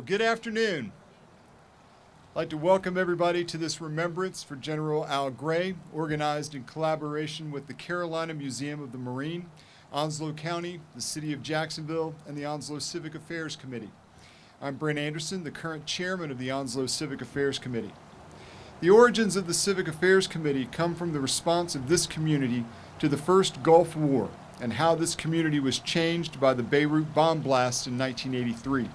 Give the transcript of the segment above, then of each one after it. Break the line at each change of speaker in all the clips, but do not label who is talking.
Well, good afternoon. I'd like to welcome everybody to this remembrance for General Al Gray, organized in collaboration with the Carolina Museum of the Marine, Onslow County, the City of Jacksonville, and the Onslow Civic Affairs Committee. I'm Brent Anderson, the current chairman of the Onslow Civic Affairs Committee. The origins of the Civic Affairs Committee come from the response of this community to the first Gulf War and how this community was changed by the Beirut bomb blast in 1983.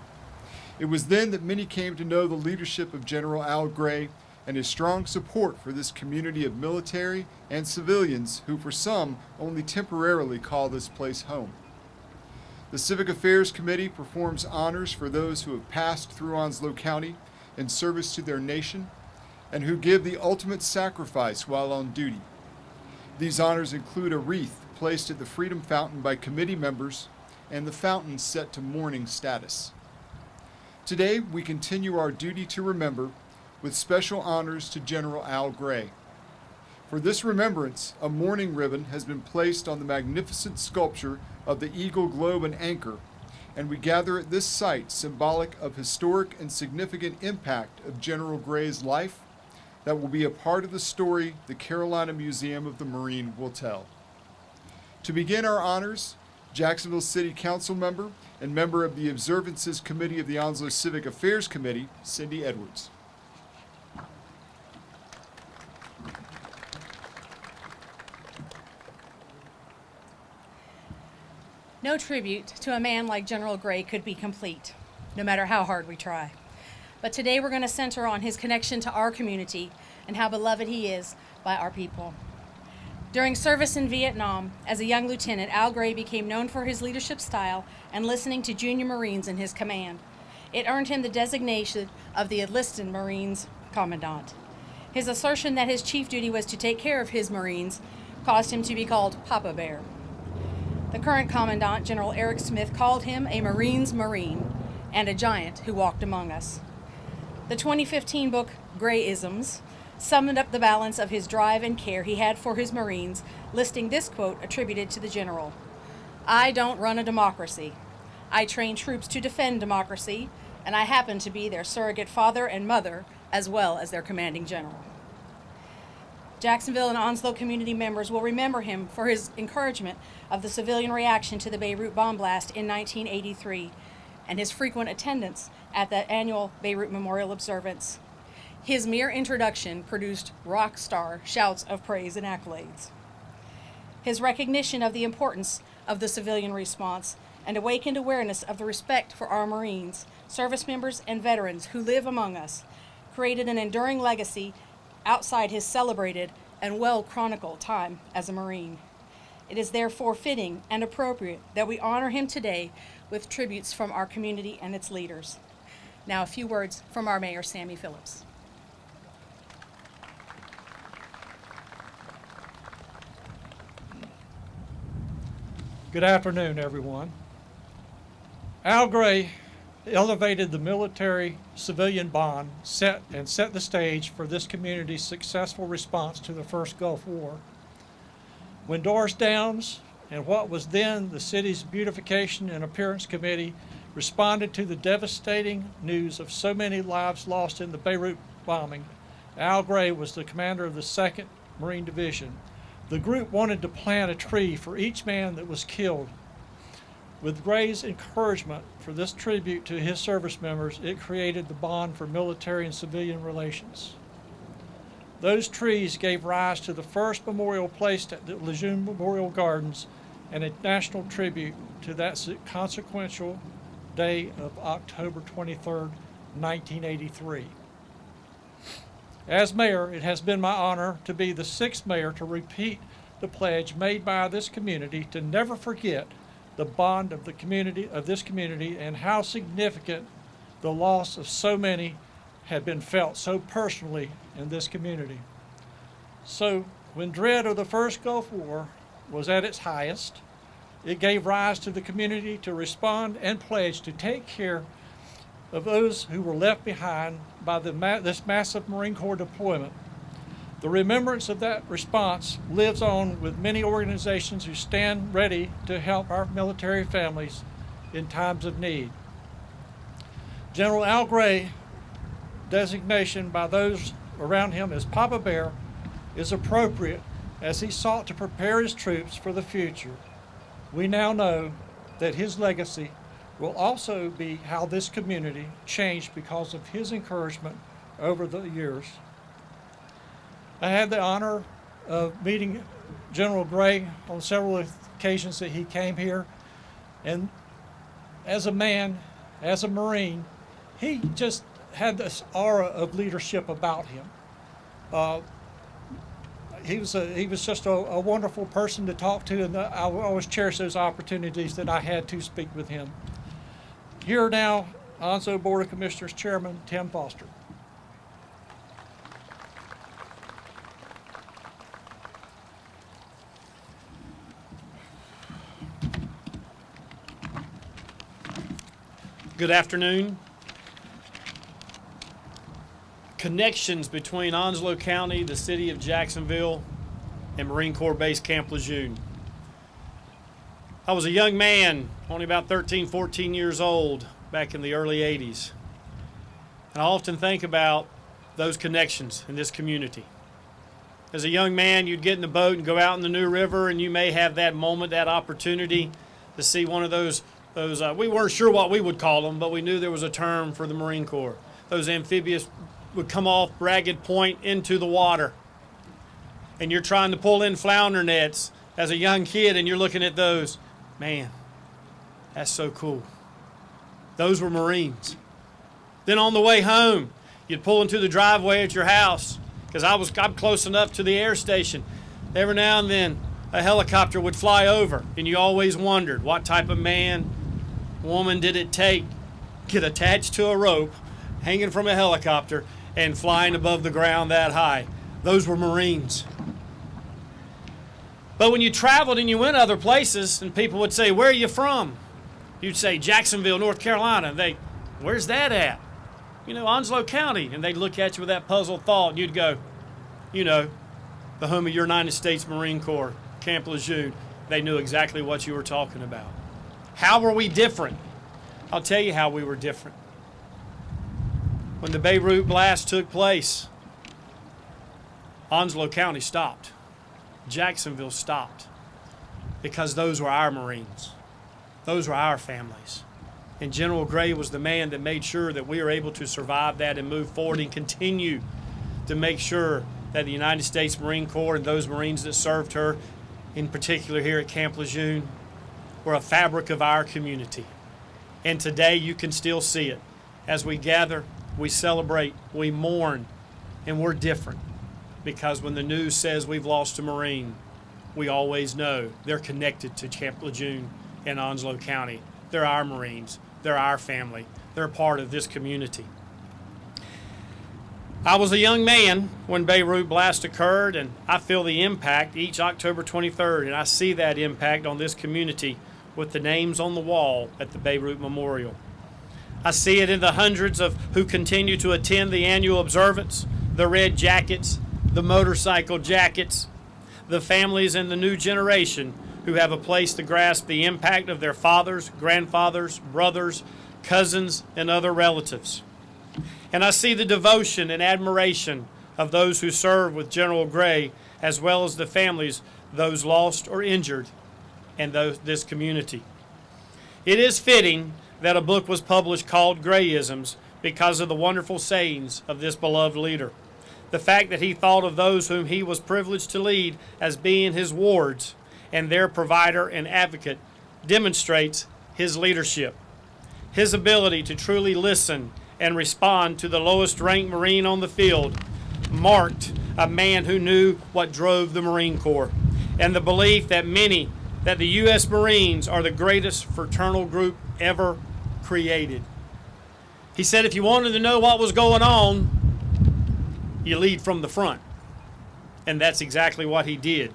It was then that many came to know the leadership of General Al Gray and his strong support for this community of military and civilians who, for some, only temporarily call this place home. The Civic Affairs Committee performs honors for those who have passed through Onslow County in service to their nation and who give the ultimate sacrifice while on duty. These honors include a wreath placed at the Freedom Fountain by committee members and the fountain set to mourning status. Today, we continue our duty to remember with special honors to General Al Gray. For this remembrance, a mourning ribbon has been placed on the magnificent sculpture of the Eagle, Globe, and Anchor, and we gather at this site symbolic of historic and significant impact of General Gray's life that will be a part of the story the Carolina Museum of the Marine will tell. To begin our honors, Jacksonville City Council member and member of the Observances Committee of the Onslow Civic Affairs Committee, Cindy Edwards.
No tribute to a man like General Gray could be complete, no matter how hard we try. But today we're going to center on his connection to our community and how beloved he is by our people. During service in Vietnam, as a young lieutenant, Al Gray became known for his leadership style and listening to junior Marines in his command. It earned him the designation of the enlisted Marines Commandant. His assertion that his chief duty was to take care of his Marines caused him to be called Papa Bear. The current Commandant, General Eric Smith, called him a Marine's Marine and a giant who walked among us. The 2015 book, Grayisms, summed up the balance of his drive and care he had for his Marines, listing this quote attributed to the general: "I don't run a democracy. I train troops to defend democracy, and I happen to be their surrogate father and mother, as well as their commanding general." Jacksonville and Onslow community members will remember him for his encouragement of the civilian reaction to the Beirut bomb blast in 1983 and his frequent attendance at the annual Beirut Memorial Observance. His mere introduction produced rock star shouts of praise and accolades. His recognition of the importance of the civilian response and awakened awareness of the respect for our Marines, service members, and veterans who live among us created an enduring legacy outside his celebrated and well-chronicled time as a Marine. It is therefore fitting and appropriate that we honor him today with tributes from our community and its leaders. Now a few words from our Mayor, Sammy Phillips.
Good afternoon, everyone. Al Gray elevated the military-civilian bond, set the stage for this community's successful response to the first Gulf War. When Doris Downs and what was then the city's Beautification and Appearance Committee responded to the devastating news of so many lives lost in the Beirut bombing, Al Gray was the commander of the 2nd Marine Division. The group wanted to plant a tree for each man that was killed. With Gray's encouragement for this tribute to his service members, it created the bond for military and civilian relations. Those trees gave rise to the first memorial placed at the Lejeune Memorial Gardens and a national tribute to that consequential day of October 23rd, 1983. As mayor, it has been my honor to be the 6th mayor to repeat the pledge made by this community to never forget the bond of this community and how significant the loss of so many had been felt so personally in this community. So when dread of the first Gulf War was at its highest, it gave rise to the community to respond and pledge to take care of those who were left behind by this massive Marine Corps deployment. The remembrance of that response lives on with many organizations who stand ready to help our military families in times of need. General Al Gray designation by those around him as Papa Bear is appropriate as he sought to prepare his troops for the future. We now know that his legacy will also be how this community changed because of his encouragement over the years. I had the honor of meeting General Gray on several occasions that he came here, and as a man, as a Marine, he just had this aura of leadership about him. He was just a wonderful person to talk to, and I will always cherish those opportunities that I had to speak with him. Here now, Onslow Board of Commissioners Chairman Tim Foster.
Good afternoon. Connections between Onslow County, the city of Jacksonville, and Marine Corps Base Camp Lejeune. I was a young man, only about 13, 14 years old, back in the early 80s. And I often think about those connections in this community. As a young man, you'd get in the boat and go out in the New River, and you may have that moment, that opportunity to see one of those we weren't sure what we would call them, but we knew there was a term for the Marine Corps. Those amphibious would come off Ragged Point into the water. And you're trying to pull in flounder nets as a young kid, and you're looking at those. Man, that's so cool. Those were Marines. Then on the way home, you'd pull into the driveway at your house, because I'm close enough to the air station. Every now and then, a helicopter would fly over, and you always wondered what type of man, woman did it take get attached to a rope, hanging from a helicopter, and flying above the ground that high. Those were Marines. But when you traveled and you went other places, and people would say, "Where are you from?" You'd say, "Jacksonville, North Carolina." "Where's that at?" "Onslow County." And they'd look at you with that puzzled thought, and you'd go, the home of your United States Marine Corps, Camp Lejeune. They knew exactly what you were talking about. How were we different? I'll tell you how we were different. When the Beirut blast took place, Onslow County stopped. Jacksonville stopped, because those were our Marines. Those were our families. And General Gray was the man that made sure that we were able to survive that and move forward and continue to make sure that the United States Marine Corps and those Marines that served her, in particular here at Camp Lejeune, were a fabric of our community. And today you can still see it. As we gather, we celebrate, we mourn, and we're different. Because when the news says we've lost a Marine, we always know they're connected to Camp Lejeune and Onslow County. They're our Marines. They're our family. They're part of this community. I was a young man when Beirut blast occurred, and I feel the impact each October 23rd, and I see that impact on this community with the names on the wall at the Beirut Memorial. I see it in the hundreds of who continue to attend the annual observance, the red jackets, the motorcycle jackets, the families in the new generation who have a place to grasp the impact of their fathers, grandfathers, brothers, cousins, and other relatives. And I see the devotion and admiration of those who serve with General Gray, as well as the families, those lost or injured, and this community. It is fitting that a book was published called Grayisms because of the wonderful sayings of this beloved leader. The fact that he thought of those whom he was privileged to lead as being his wards and their provider and advocate demonstrates his leadership, his ability to truly listen and respond to the lowest ranked Marine on the field, marked a man who knew what drove the Marine Corps, and the belief that the U.S. Marines are the greatest fraternal group ever created. He said if you wanted to know what was going on, you lead from the front. And that's exactly what he did.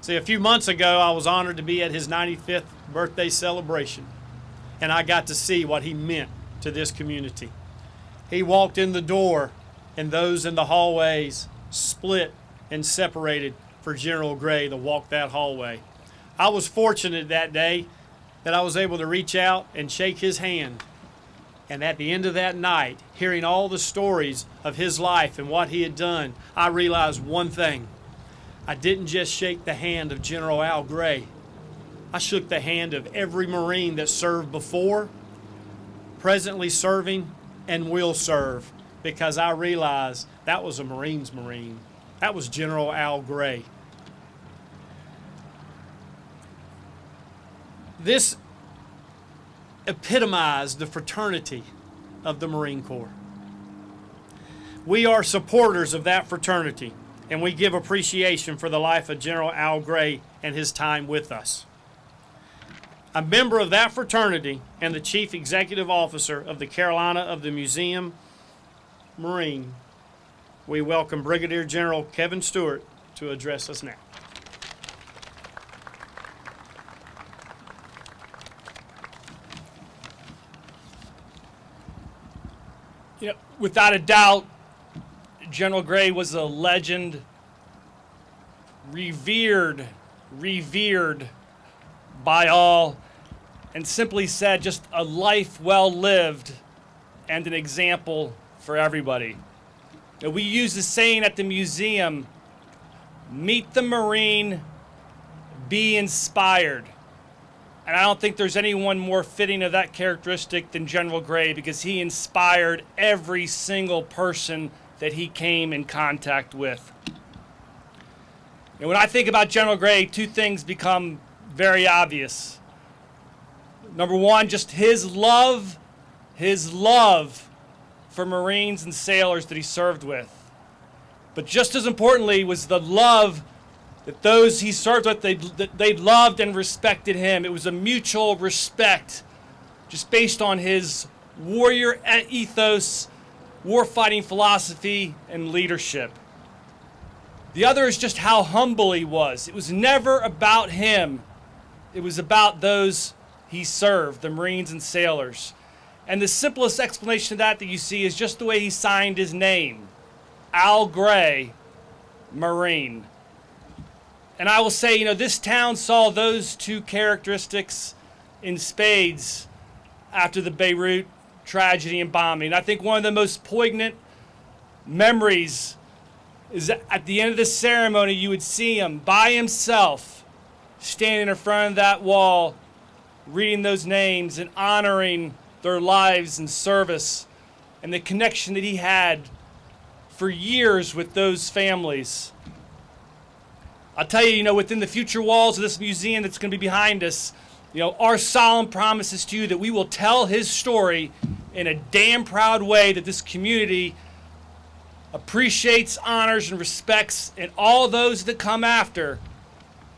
See, a few months ago, I was honored to be at his 95th birthday celebration, and I got to see what he meant to this community. He walked in the door, and those in the hallways split and separated for General Gray to walk that hallway. I was fortunate that day that I was able to reach out and shake his hand And at the end of that night, hearing all the stories of his life and what he had done, I realized one thing. I didn't just shake the hand of General Al Gray. I shook the hand of every Marine that served before, presently serving, and will serve, because I realized that was a Marine's Marine. That was General Al Gray. This epitomized the fraternity of the Marine Corps. We are supporters of that fraternity, and we give appreciation for the life of General Al Gray and his time with us. A member of that fraternity and the Chief Executive Officer of the Carolina of the Museum Marine, we welcome Brigadier General Kevin Stewart to address us now.
You know, without a doubt, General Gray was a legend, revered by all, and simply said, just a life well lived and an example for everybody. You know, we use the saying at the museum, meet the Marine, be inspired. And I don't think there's anyone more fitting of that characteristic than General Gray, because he inspired every single person that he came in contact with. And when I think about General Gray, two things become very obvious. Number one, just his love for Marines and sailors that he served with. But just as importantly was the love that those he served with, they loved and respected him. It was a mutual respect just based on his warrior ethos, warfighting philosophy, and leadership. The other is just how humble he was. It was never about him. It was about those he served, the Marines and sailors. And the simplest explanation of that you see is just the way he signed his name. Al Gray, Marine. And I will say, you know, this town saw those two characteristics in spades after the Beirut tragedy and bombing. I think one of the most poignant memories is that at the end of the ceremony, you would see him by himself standing in front of that wall, reading those names and honoring their lives and service and the connection that he had for years with those families. I'll tell you, you know, within the future walls of this museum that's going to be behind us, you know, our solemn promise is to you that we will tell his story in a damn proud way that this community appreciates, honors, and respects, and all those that come after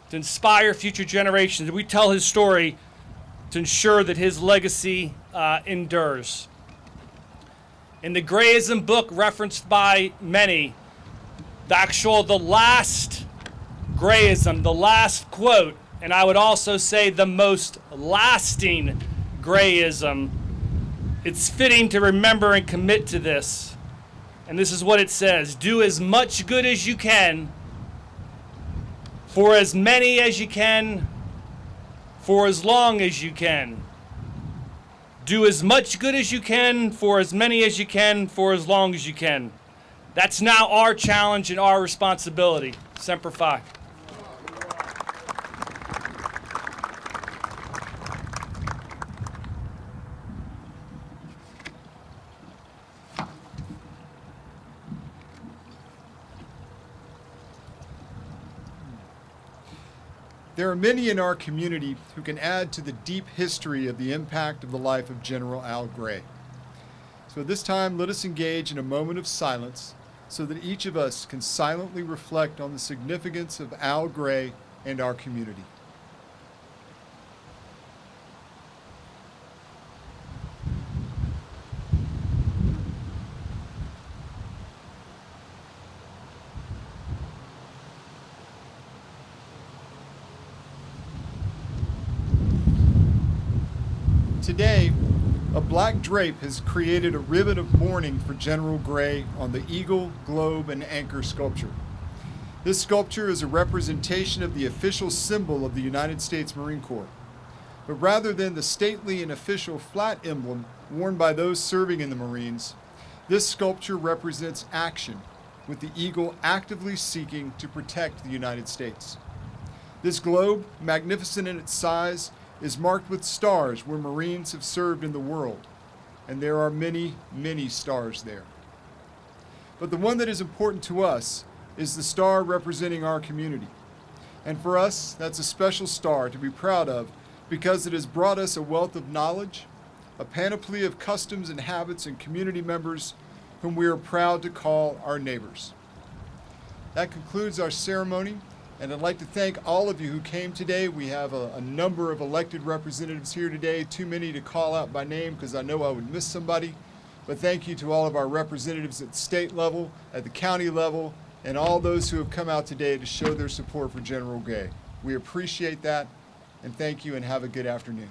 to inspire future generations. We tell his story to ensure that his legacy endures. In the Grayism book referenced by many, the last Grayism, the last quote, and I would also say the most lasting Grayism, it's fitting to remember and commit to this. And this is what it says: do as much good as you can, for as many as you can, for as long as you can. Do as much good as you can, for as many as you can, for as long as you can. That's now our challenge and our responsibility. Semper Fi.
There are many in our community who can add to the deep history of the impact of the life of General Al Gray. So at this time, let us engage in a moment of silence so that each of us can silently reflect on the significance of Al Gray and our community. Today, a black drape has created a ribbon of mourning for General Gray on the eagle, globe, and anchor sculpture. This sculpture is a representation of the official symbol of the United States Marine Corps. But rather than the stately and official flat emblem, worn by those serving in the Marines, this sculpture represents action, with the eagle actively seeking to protect the United States. This globe, magnificent in its size, is marked with stars where Marines have served in the world, and there are many, many stars there. But the one that is important to us is the star representing our community. And for us, that's a special star to be proud of because it has brought us a wealth of knowledge, a panoply of customs and habits and community members whom we are proud to call our neighbors. That concludes our ceremony, and I'd like to thank all of you who came today. We have a number of elected representatives here today, too many to call out by name because I know I would miss somebody. But thank you to all of our representatives at the state level, at the county level, and all those who have come out today to show their support for General Gray. We appreciate that, and thank you, and have a good afternoon.